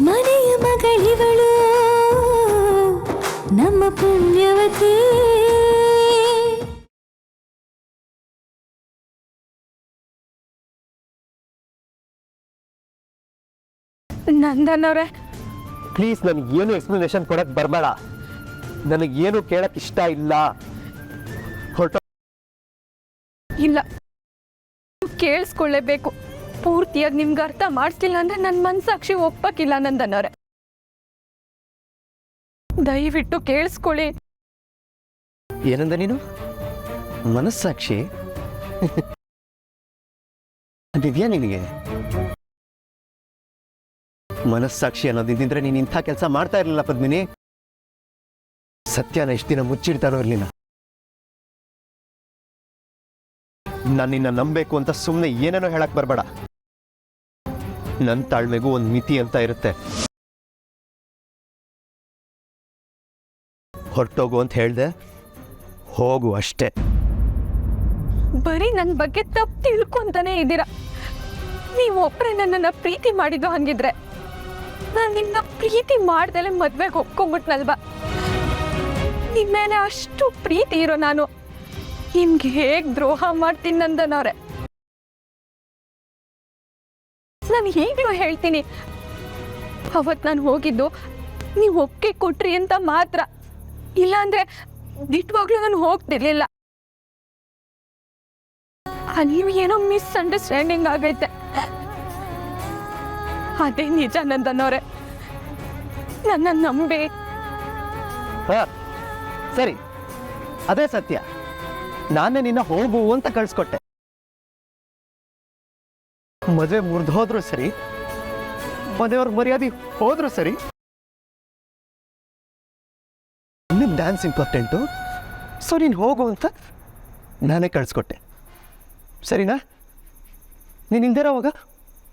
ಮನೆಯ ಮಗಳಿವಳು ನಮ್ಮ ಪುಣ್ಯವತಿ. ನಂದನವ್ರೆ, ಪ್ಲೀಸ್ ನನಗೇನು ಎಕ್ಸ್ಪ್ಲನೇಷನ್ ಕೊಡಕ್ಕೆ ಬರಬೇಡ. ನನಗೇನು ಕೇಳಕ್ಕೆ ಇಷ್ಟ ಇಲ್ಲ. ಇಲ್ಲ, ಕೇಳಿಸ್ಕೊಳ್ಳೇಬೇಕು. ಪೂರ್ತಿಯಾಗಿ ನಿಮ್ಗೆ ಅರ್ಥ ಮಾಡಿಸ್ಲಿಲ್ಲ ಅಂದ್ರೆ ನನ್ನ ಮನಸ್ಸಾಕ್ಷಿ ಒಪ್ಪಕ್ಕಿಲ್ಲ. ನಂದನವ್ರೆ, ದಯವಿಟ್ಟು ಕೇಳಿಸ್ಕೊಳ್ಳಿ. ಏನಂದ ನೀನು? ಮನಸ್ಸಾಕ್ಷಿ ಅದಿದೆಯಾ ನಿನಗೆ? ಮನಸ್ಸಾಕ್ಷಿ ಅನ್ನೋದಿದ್ರೆ ನೀನು ಇಂಥ ಕೆಲಸ ಮಾಡ್ತಾ ಇರಲಿಲ್ಲ ಪದ್ಮಿನಿ. ಸತ್ಯನ ಇಷ್ಟು ದಿನ ಮುಚ್ಚಿಡ್ತಾರೋ ಇರಲಿಲ್ಲ. ನಾನು ನಿನ್ನ ನಂಬೇಕು ಅಂತ ಸುಮ್ಮನೆ ಏನೇನೋ ಹೇಳಕ್ ಬರಬೇಡ. ನನ್ನ ತಾಳ್ಮೆಗೂ ಒಂದು ಮಿತಿ ಅಂತ ಇರುತ್ತೆ. ಹೊರಟೋಗು ಅಂತ ಹೇಳ್ದೆ, ಹೋಗು ಅಷ್ಟೇ. ಬರೀ ನನ್ನ ಬಗ್ಗೆ ತಪ್ಪು ತಿಳ್ಕೊಂತಾನೆ ಇದ್ದೀರಾ. ನೀವು ಒಬ್ಬರೇ ನನ್ನನ್ನು ಪ್ರೀತಿ ಮಾಡಿದ್ದು ಹಂಗಿದ್ರೆ ನಾನು ನಿನ್ನ ಪ್ರೀತಿ ಮಾಡ್ದಲೆ ಮದ್ವೆಗೆ ಒಪ್ಕೊಂಡ್ಬಿಟ್ನಲ್ವಾ? ನಿಮ್ಮ ಮೇಲೆ ಅಷ್ಟು ಪ್ರೀತಿ ಇರೋ ನಾನು ನಿಮ್ಗೆ ಹೇಗೆ ದ್ರೋಹ ಮಾಡ್ತೀನಿ ನಂದನವ್ರೆ? ನಾನು ಈಗಲೂ ಹೇಳ್ತೀನಿ, ಅವತ್ತು ನಾನು ಹೋಗಿದ್ದು ನೀವು ಒಪ್ಪಿಗೆ ಕೊಟ್ರಿ ಅಂತ ಮಾತ್ರ. ಇಲ್ಲಾಂದ್ರೆ ದಿಟ್ಟವಾಗ್ಲೂ ನಾನು ಹೋಗ್ತಿರ್ಲಿಲ್ಲ. ಅಲ್ಲಿ ಏನೋ ಮಿಸ್ಅಂಡರ್ಸ್ಟ್ಯಾಂಡಿಂಗ್ ಆಗೈತೆ. ಅದೇ ನಿಜ ನಂದನವ್ರೆ. ನನ್ನ ನಂಬಿ. ಸರಿ, ಅದೇ ಸತ್ಯ. ನಾನೇ ನಿನ್ನ ಹೋಗು ಅಂತ ಕಳ್ಸ್ಕೊಟ್ಟೆ. ಮದುವೆ ಮುರಿದು ಹೋದ್ರು ಸರಿ, ಮನೆಯವ್ರ ಮರ್ಯಾದೆ ಹೋದ್ರು ಸರಿ, ನಿನ್ನ ಡ್ಯಾನ್ಸ್ ಇಂಪಾರ್ಟೆಂಟು. ಸೊ ನೀನು ಹೋಗು ಅಂತ ನಾನೇ ಕಳ್ಸ್ಕೊಟ್ಟೆ. ಸರಿನಾ? ನೀನು ಹಿಂದಿರೋವಾಗ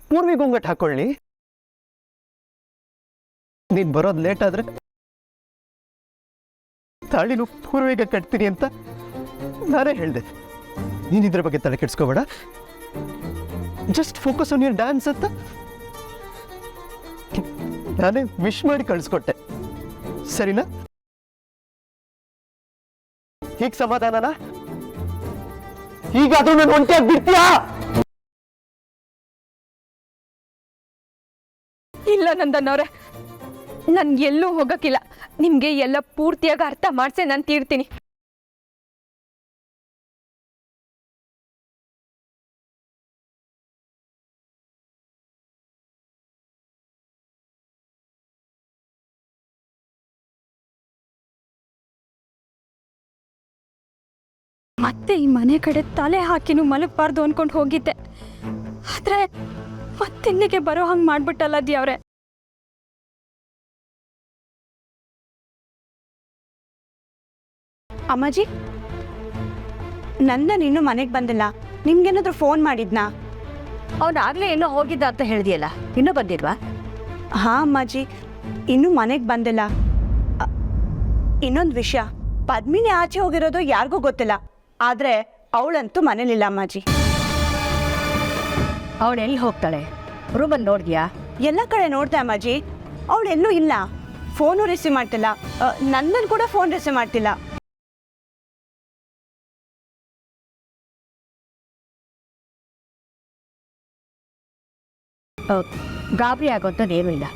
ಪೂರ್ವಿ ಗೊಂಗಟ್ಟು ಹಾಕೊಳ್ಳಿ. ನೀನು ಬರೋದು ಲೇಟ್ ಆದರೆ ತಾಳಿನೂ ಪೂರ್ವಿಗೆ ಕಟ್ತೀನಿ ಅಂತ ನಾನೇ ಹೇಳಿದೆ. ನೀನು ಇದ್ರ ಬಗ್ಗೆ ತಲೆ ಕೆಡ್ಸ್ಕೋಬೇಡ. Just focus on your dance ಅಂತ ನಾನೇ ವಿಶ್ ಮಾಡಿ ಕಳಿಸ್ಕೊಟ್ಟೆ. ಸರಿನಾ? ಈಗ ಸಮಾಧಾನನಾ? ಈಗಾದ್ರೂ ನಾನು ಒಂಟಿಯಾಗಿ ಬಿಡ್ತೀಯಾ? ಇಲ್ಲ ನಂದನವ್ರೆ, ನನ್ಗೆ ಎಲ್ಲೂ ಹೋಗಕ್ಕಿಲ್ಲ. ನಿಮ್ಗೆ ಎಲ್ಲ ಪೂರ್ತಿಯಾಗಿ ಅರ್ಥ ಮಾಡ್ಸೆ ನಾನು ತೀರ್ತೀನಿ. ಮತ್ತೆ ಈ ಮನೆ ಕಡೆ ತಲೆ ಹಾಕಿನೂ ಮಲಗಬಾರ್ದು ಅನ್ಕೊಂಡು ಹೋಗಿದ್ದೆ. ಆದ್ರೆ ಮತ್ತಿಲ್ಲಿಗೆ ಬರೋ ಹಂಗೆ ಮಾಡ್ಬಿಟ್ಟಲ್ಲ ದೇವ್ರೆ. ಅಮ್ಮಾಜಿ, ನಂದನ್ ಇನ್ನೂ ಮನೆಗೆ ಬಂದಿಲ್ಲ. ನಿಮ್ಗೇನಾದ್ರೂ ಫೋನ್ ಮಾಡಿದ್ನಾ? ಅವನಾಗ್ಲೇ ಏನೋ ಹೋಗಿದ್ದ ಅಂತ ಹೇಳಿದೆಯಲ್ಲ, ಇನ್ನೂ ಬಂದಿಲ್ವಾ? ಹಾಂ ಅಮ್ಮಾಜಿ, ಇನ್ನೂ ಮನೆಗೆ ಬಂದಿಲ್ಲ. ಇನ್ನೊಂದು ವಿಷಯ, ಪದ್ಮಿನಿ ಆಚೆ ಹೋಗಿರೋದು ಯಾರಿಗೂ ಗೊತ್ತಿಲ್ಲ. ಆದರೆ ಅವಳಂತೂ ಮನೇಲಿಲ್ಲ ಅಮ್ಮಾಜಿ. ಅವಳು ಎಲ್ಲಿ ಹೋಗ್ತಾಳೆ? ರೂಮಲ್ಲಿ ನೋಡಿದ್ಯಾ? ಎಲ್ಲ ಕಡೆ ನೋಡ್ದೆ ಅಮ್ಮಾಜಿ, ಅವಳೆಲ್ಲೂ ಇಲ್ಲ. ಫೋನು ರಿಸೀವ್ ಮಾಡ್ತಿಲ್ಲ. ನಂದನ್ ಕೂಡ ಫೋನ್ ರಿಸೀವ್ ಮಾಡ್ತಿಲ್ಲ. ಗಾಬರಿ ಆಗೋಂಥದ್ದೇನೂ ಇಲ್ಲ.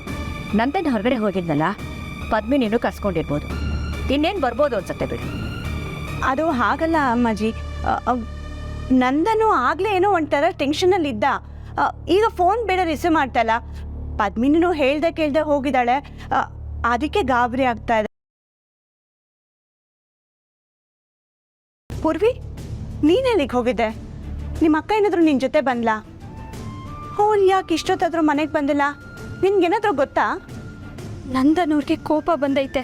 ನಂದನ್ ಹೊರಗಡೆ ಹೋಗಿದ್ನಲ್ಲ, ಪದ್ಮಿನಿನೂ ಕರ್ಸ್ಕೊಂಡಿರ್ಬೋದು. ಇನ್ನೇನು ಬರ್ಬೋದು ಅನ್ಸತ್ತೆ ಬಿಡು. ಅದು ಹಾಗಲ್ಲ ಅಮ್ಮಾಜಿ. ನಂದನು ಆಗಲೇ ಏನೋ ಒಂಥರ ಟೆನ್ಷನಲ್ಲಿದ್ದ. ಈಗ ಫೋನ್ ಬೇಡ ರಿಸೀವ್ ಮಾಡ್ತಾಯಿಲ್ಲ. ಪದ್ಮಿನಿನೂ ಹೇಳ್ದೆ ಕೇಳ್ದೆ ಹೋಗಿದ್ದಾಳೆ. ಅದಕ್ಕೆ ಗಾಬರಿ ಆಗ್ತಾ ಇದೆ. ಪೂರ್ವಿ, ನೀನೆಲ್ಲಿಗೆ ಹೋಗಿದ್ದೆ? ನಿಮ್ಮ ಅಕ್ಕ ಏನಾದರೂ ನಿನ್ನ ಜೊತೆ ಬಂದ್ಲಾ? ಅವಳು ಯಾಕೆ ಇಷ್ಟೊತ್ತಾದರೂ ಮನೆಗೆ ಬಂದಿಲ್ಲ? ನಿನ್ಗೇನಾದರೂ ಗೊತ್ತಾ? ನಂದನವ್ರಿಗೆ ಕೋಪ ಬಂದೈತೆ.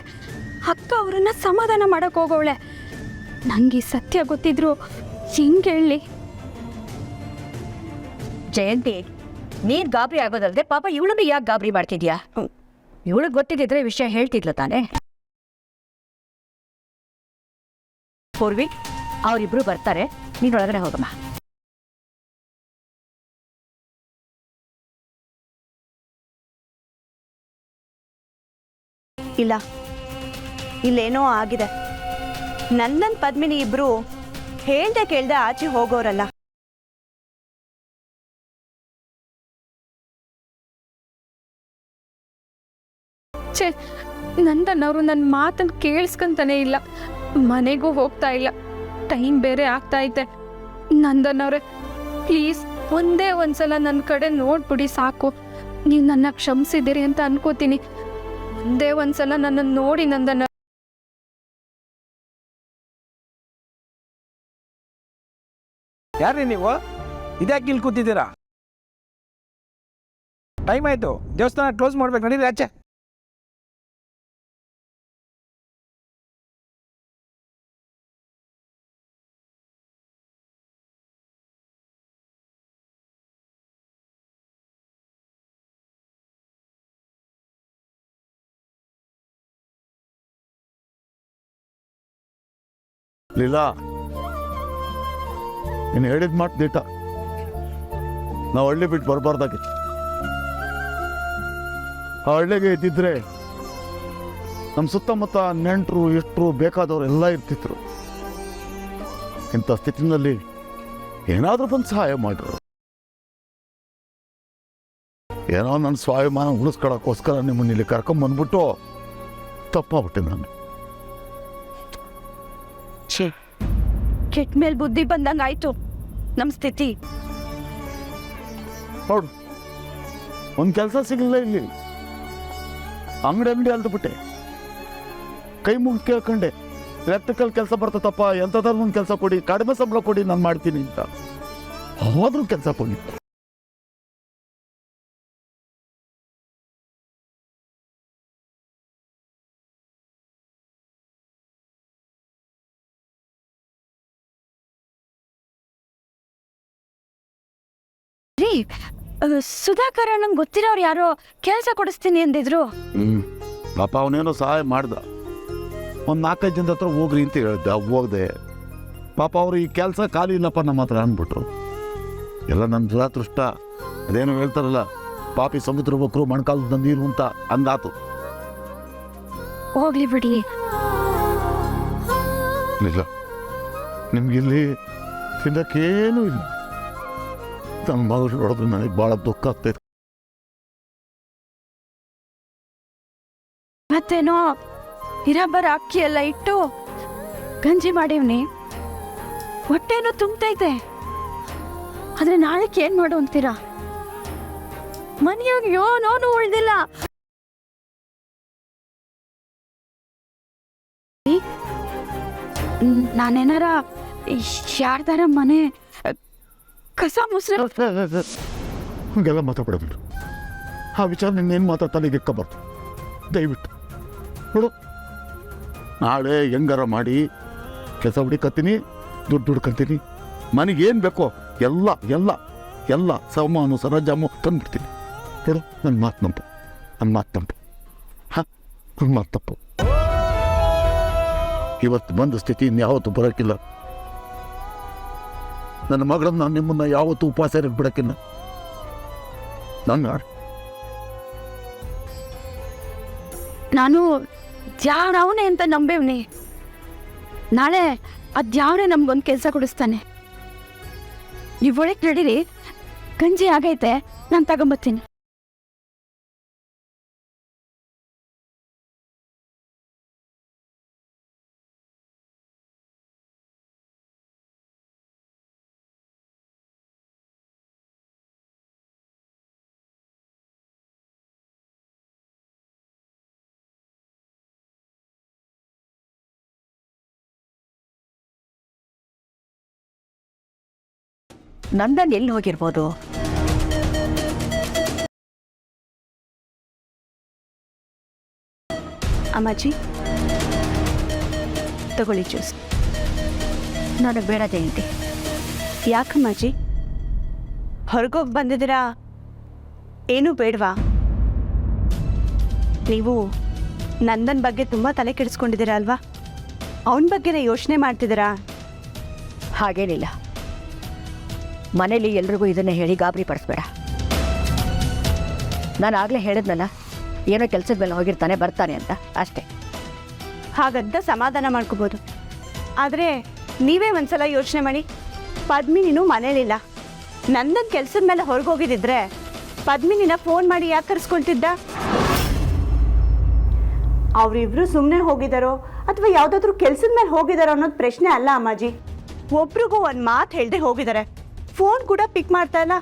ಅಕ್ಕ ಅವರನ್ನ ಸಮಾಧಾನ ಮಾಡಕ್ ಹೋಗೋಳೆ. ನಂಗೆ ಸತ್ಯ ಗೊತ್ತಿದ್ರು ಹಿಂಗೆ ಹೇಳಿ. ಜಯಂತಿ, ನೀನು ಗಾಬರಿ ಆಗೋದಲ್ಲದೆ ಪಾಪ ಇವಳನ್ನು ಯಾಕೆ ಗಾಬರಿ ಮಾಡ್ತಿದ್ಯಾ? ಇವಳಿಗೆ ಗೊತ್ತಿದ್ದಿದ್ರೆ ವಿಷಯ ಹೇಳ್ತಿದ್ಲ ತಾನೆ. ಪೂರ್ವಿ, ಅವರಿಬ್ರು ಬರ್ತಾರೆ, ನೀನು ಒಳಗಡೆ ಹೋಗಮ್ಮ. ಇಲ್ಲ, ಇಲ್ಲೇನೋ ಆಗಿದೆ. ನಂದನ್ ಪದ್ಮಿನಿ ಇಬ್ರು ಹೇಳ್ದೆ ಕೇಳ್ದೆ ಆಚೆ ಹೋಗೋರಲ್ಲ. ಛೇ, ನಂದನ್ನವರು ನನ್ನ ಮಾತನ್ನು ಕೇಳಿಸ್ಕೊಂತಾನೆ ಇಲ್ಲ, ಮನೆಗೂ ಹೋಗ್ತಾ ಇಲ್ಲ, ಟೈಮ್ ಬೇರೆ ಆಗ್ತಾ ಐತೆ. ನಂದನ್ನವ್ರೆ, ಪ್ಲೀಸ್ ಒಂದೇ ಒಂದ್ಸಲ ನನ್ನ ಕಡೆ ನೋಡ್ಬಿಡಿ ಸಾಕು. ನೀವು ನನ್ನ ಕ್ಷಮಿಸಿದ್ದೀರಿ ಅಂತ ಅನ್ಕೋತೀನಿ. ಒಂದೇ ಒಂದ್ಸಲ ನನ್ನನ್ನು ನೋಡಿ ನಂದನ್ನ. ಯಾರ್ರಿ ನೀವು? ಇದ್ಯಾಕೆ ಇಲ್ಲಿ ಕೂತಿದ್ದೀರಾ? ಟೈಮ್ ಆಯಿತು, ದೇವಸ್ಥಾನ ಕ್ಲೋಸ್ ಮಾಡ್ಬೇಕು, ನಡೀರಿ ಆಚೆ. ಲೀಲಾ, ನೀನು ಹೇಳಿದ ಮಾತು ದಿಟ. ನಾವು ಹಳ್ಳಿ ಬಿಟ್ಟು ಬರಬಾರ್ದಾಗಿತ್ತು. ಆ ಹಳ್ಳಿಗೆ ಇದ್ದಿದ್ರೆ ನಮ್ಮ ಸುತ್ತಮುತ್ತ ನೆಂಟರು ಇಷ್ಟರು ಬೇಕಾದವರು ಎಲ್ಲ ಇರ್ತಿದ್ರು. ಇಂಥ ಸ್ಥಿತಿನಲ್ಲಿ ಏನಾದರೂ ಬಂದು ಸಹಾಯ ಮಾಡ್ರು. ಏನೋ ನನ್ನ ಸ್ವಾಭಿಮಾನ ಉಳಿಸ್ಕೊಳಕ್ಕೋಸ್ಕರ ನಿಮ್ಮನ್ನ ಇಲ್ಲಿ ಕರ್ಕೊಂಬಂದ್ಬಿಟ್ಟು ತಪ್ಪಾಗ್ಬಿಟ್ಟೆ ನಾನು. ಕೆಟ್ಟ ಮೇಲೆ ಬುದ್ಧಿ ಬಂದಂಗೆ ಆಯ್ತು ನಮ್ಮ ಸ್ಥಿತಿ. ನೋಡು, ಒಂದು ಕೆಲಸ ಸಿಗಲಿಲ್ಲ ಇಲ್ಲಿ. ಅಂಗಡಿ ಅಲ್ದ್ಬಿಟ್ಟೆ. ಕೈ ಮುಗಿ ಕೇಳ್ಕೊಂಡೆ, ಎಲೆಕ್ಟ್ರಿಕಲ್ ಕೆಲಸ ಬರ್ತದಪ್ಪ, ಎಂಥದಾದ್ರು ಒಂದು ಕೆಲಸ ಕೊಡಿ, ಕಡಿಮೆ ಸಂಬಳ ಕೊಡಿ, ನಾನು ಮಾಡ್ತೀನಿ ಅಂತ. ಹೋದ್ರೂ ಕೆಲಸ ಕೊಡಿ. ರೀ, ಸುಧಾಕರ್ ನಂಗೆ ಗೊತ್ತಿರೋರು ಯಾರೋ ಕೆಲಸ ಕೊಡಿಸ್ತೀನಿ ಅಂದಿದ್ರು. ಪಾಪ ಅವನೇನೋ ಸಹಾಯ ಮಾಡ್ದ. ಒಂದು 4-5 ಜನದ ಹತ್ರ ಹೋಗ್ರಿ ಅಂತ ಹೇಳ್ದೆ, ಹೋಗ್ದೆ. ಪಾಪ ಅವರು ಈ ಕೆಲಸ ಖಾಲಿ ಇಲ್ಲಪ್ಪ ನಮ್ಮ ಹತ್ರ ಅಂದ್ಬಿಟ್ರು. ಎಲ್ಲ ನನ್ನ ದುರಾದೃಷ್ಟ. ಅದೇನೋ ಹೇಳ್ತಾರಲ್ಲ, ಪಾಪಿ ಸಮುದ್ರ ಬಕ್ರು ಮಣ್ಕಾಲದ ನೀರು ಅಂತ ಅಂದಾತು. ಹೋಗ್ಲಿ ಬಿಡಿ. ಇಲ್ಲ, ನಿಮ್ಗಿಲ್ಲಿ ತಿನ್ನಕ್ಕೇನೂ ಇಲ್ಲ. ನನ್ನ ಮಗಳು ನೋಡಿದ್ರೆ ನನಗೆ ಭಾಳ ದುಃಖ ಆಗ್ತೈತೆ. ಮತ್ತೇನೋ ಇರಬ್ಬರ ಅಕ್ಕಿ ಎಲ್ಲ ಇಟ್ಟು ಗಂಜಿ ಮಾಡೀವ್ನಿ, ಹೊಟ್ಟೆನೂ ತುಂಬತೈತೆ. ಆದ್ರೆ ನಾಳೆಗೆ ಏನ್ ಮಾಡು ಅಂತೀರಾ? ಮನೆಯಾಗ ಯೋನೋನು ಉಳ್ದಿಲ್ಲ. ನಾನೇನಾರ ಯಾರ್ದಾರ ಮನೆ ಕಸ ಮುಸ್ರೆ ಹಂಗೆಲ್ಲ ಮಾತಾಡ್ಬಿಡೋದು. ಆ ವಿಚಾರ ನಿನ್ನೇನು ಮಾತಾಡ್ತಾನೆ ಇಕ್ಕಬಾರ್ದು ದಯವಿಟ್ಟು. ನೋಡು, ನಾಳೆ ಹೆಂಗಾರ ಮಾಡಿ ಕೆಲಸ ಹುಡುಕತ್ತೀನಿ, ದುಡ್ಡು ಹುಡ್ಕಂತೀನಿ, ಮನೆಗೇನು ಬೇಕೋ ಎಲ್ಲ ಎಲ್ಲ ಎಲ್ಲ ಸಾಮಾನು ಸರಂಜಾಮು ತಂದ್ಬಿಡ್ತೀನಿ. ನೋಡು, ನನ್ನ ಮಾತು ನಂಪು, ನನ್ನ ಮಾತು ನಂಪು. ಹಾಂ, ನನ್ನ ಮಾತು ತಪ್ಪು. ಇವತ್ತು ಬಂದ ಸ್ಥಿತಿ ಇನ್ಯಾವತ್ತೂ ಬರೋಕ್ಕಿಲ್ಲ. ನನ್ನ ಮಗಳನ್ನ ನಿಮ್ಮನ್ನ ಯಾವತ್ತೂ ಉಪವಾಸ ಬಿಡಕ್ಕಿಲ್ಲ. ನಾನು ದ್ಯಾವ್ರವನೇ ಅಂತ ನಂಬೇವ್ನಿ. ನಾಳೆ ಅದ್ಯಾವ್ರೆ ನಮ್ಗೊಂದು ಕೆಲಸ ಕೊಡಿಸ್ತಾನೆ. ನೀವು ಒಳಗೆ ನಡೀರಿ, ಗಂಜಿ ಆಗೈತೆ, ನಾನು ತಗೊಂಬತ್ತೀನಿ. ನಂದನ್ ಎಲ್ಲಿ ಹೋಗಿರ್ಬೋದು? ಅಮ್ಮಾಜಿ, ತಗೊಳ್ಳಿ ಜ್ಯೂಸ್. ನನಗೆ ಬೇಡ ಜಯಂತಿ. ಯಾಕಮ್ಮಾಜಿ, ಹೊರಗೋಗಿ ಬಂದಿದ್ದೀರಾ? ಏನೂ ಬೇಡವಾ? ನೀವು ನಂದನ್ ಬಗ್ಗೆ ತುಂಬ ತಲೆ ಕೆಡಿಸ್ಕೊಂಡಿದ್ದೀರಾ ಅಲ್ವಾ? ಅವನ ಬಗ್ಗೆನೇ ಯೋಚನೆ ಮಾಡ್ತಿದ್ದೀರಾ? ಹಾಗೇನಿಲ್ಲ. ಮನೇಲಿ ಎಲ್ರಿಗೂ ಇದನ್ನೇ ಹೇಳಿ ಗಾಬರಿ ಪಡಿಸ್ಬೇಡ. ನಾನು ಆಗಲೇ ಹೇಳಿದ್ನಲ್ಲ, ಏನೋ ಕೆಲಸದ ಮೇಲೆ ಹೋಗಿರ್ತಾನೆ ಬರ್ತಾನೆ ಅಂತ ಅಷ್ಟೇ. ಹಾಗಂತ ಸಮಾಧಾನ ಮಾಡ್ಕೋಬೋದು. ಆದರೆ ನೀವೇ ಒಂದ್ಸಲ ಯೋಚನೆ ಮಾಡಿ, ಪದ್ಮಿನಿನೂ ಮನೇಲಿಲ್ಲ. ನಂದನ್ ಕೆಲಸದ ಮೇಲೆ ಹೊರಗೋಗಿದ್ದಿದ್ರೆ ಪದ್ಮಿನಿನ ಫೋನ್ ಮಾಡಿ ಯಾಕೆ ಕರೆಸ್ಕೊಳ್ತಿದ್ದ? ಅವರಿಬ್ರು ಸುಮ್ಮನೆ ಹೋಗಿದ್ದಾರೋ ಅಥವಾ ಯಾವುದಾದ್ರೂ ಕೆಲಸದ ಮೇಲೆ ಹೋಗಿದ್ದಾರೋ ಅನ್ನೋದು ಪ್ರಶ್ನೆ ಅಲ್ಲ ಅಮ್ಮಾಜಿ. ಒಬ್ರಿಗೂ ಒಂದು ಮಾತು ಹೇಳ್ದೆ ಹೋಗಿದ್ದಾರೆ, ಫೋನ್ ಕೂಡ ಪಿಕ್ ಮಾಡ್ತಾ ಇಲ್ಲ.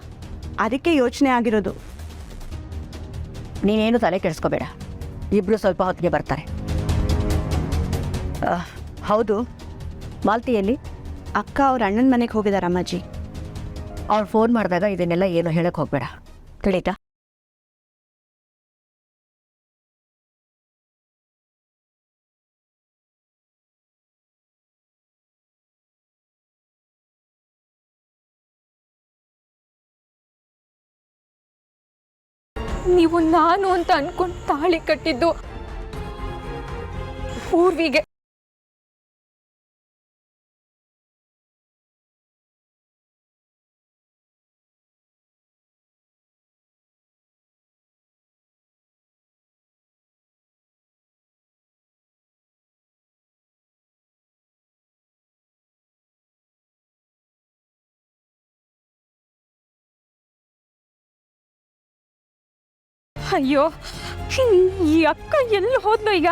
ಅದಕ್ಕೆ ಯೋಚನೆ ಆಗಿರೋದು. ನೀನೇನು ತಲೆ ಕೆಡಿಸ್ಕೋಬೇಡ, ಇಬ್ಬರು ಸ್ವಲ್ಪ ಹೊತ್ತಿಗೆ ಬರ್ತಾರೆ. ಹೌದು, ಮಾಲ್ತಿಯಲ್ಲಿ ಅಕ್ಕ ಅವ್ರ ಅಣ್ಣನ ಮನೆಗೆ ಹೋಗಿದ್ದಾರೆ ಅಮ್ಮಾಜಿ. ಅವ್ರು ಫೋನ್ ಮಾಡಿದಾಗ ಇದನ್ನೆಲ್ಲ ಏನು ಹೇಳಕ್ಕೆ ಹೋಗಬೇಡ, ತಿಳಿತಾ? ನೀವು ನಾನು ಅಂತ ಅನ್ಕೊಂಡು ತಾಳಿ ಕಟ್ಟಿದ್ದು ಪೂರ್ವಿಗೆ. ಅಯ್ಯೋ, ಈ ಅಕ್ಕ ಎಲ್ಲಿ ಹೋದ್ಲು ಈಗ?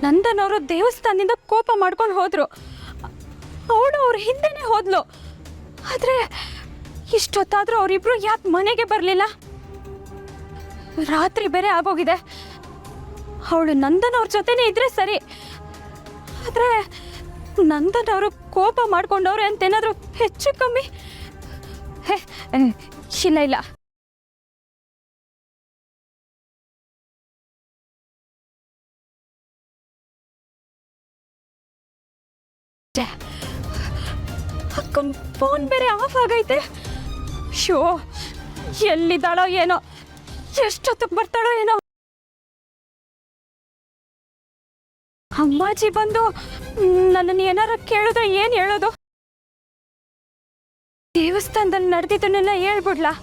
ನಂದನ್ ಅವರು ದೇವಸ್ಥಾನದಿಂದ ಕೋಪ ಮಾಡ್ಕೊಂಡು ಹೋದ್ರು, ಅವಳು ಅವ್ರ ಹಿಂದೆನೆ ಹೋದ್ಲು. ಆದ್ರೆ ಇಷ್ಟೊತ್ತಾದ್ರೂ ಅವರಿಬ್ರು ಯಾಕೆ ಮನೆಗೆ ಬರಲಿಲ್ಲ? ರಾತ್ರಿ ಬೇರೆ ಆಗೋಗಿದೆ. ಅವಳು ನಂದನ್ ಅವ್ರ ಜೊತೆನೇ ಇದ್ರೆ ಸರಿ. ಆದ್ರೆ ನಂದನ್ ಅವರು ಕೋಪ ಮಾಡ್ಕೊಂಡವ್ರೆ ಅಂತೇನಾದ್ರೂ ಹೆಚ್ಚು ಕಮ್ಮಿ ಇಲ್ಲ ಇಲ್ಲ. ಅಕ್ಕನ ಫೋನ್ ಬೇರೆ ಆಫ್ ಆಗೈತೆ. ಶೋ, ಎಲ್ಲಿದ್ದಾಳೋ ಏನೋ, ಎಷ್ಟೊತ್ತಿಗೆ ಬರ್ತಾಳೋ ಏನೋ. ಅಮ್ಮಾಜಿ ಬಂದು ನನ್ನನ್ನು ಏನಾರ ಕೇಳಿದ್ರೆ ಏನು ಹೇಳೋದು? ದೇವಸ್ಥಾನದಲ್ಲಿ ನಡೆದಿದ್ದನ್ನೆಲ್ಲ ಹೇಳ್ಬಿಡ್ಲಾ?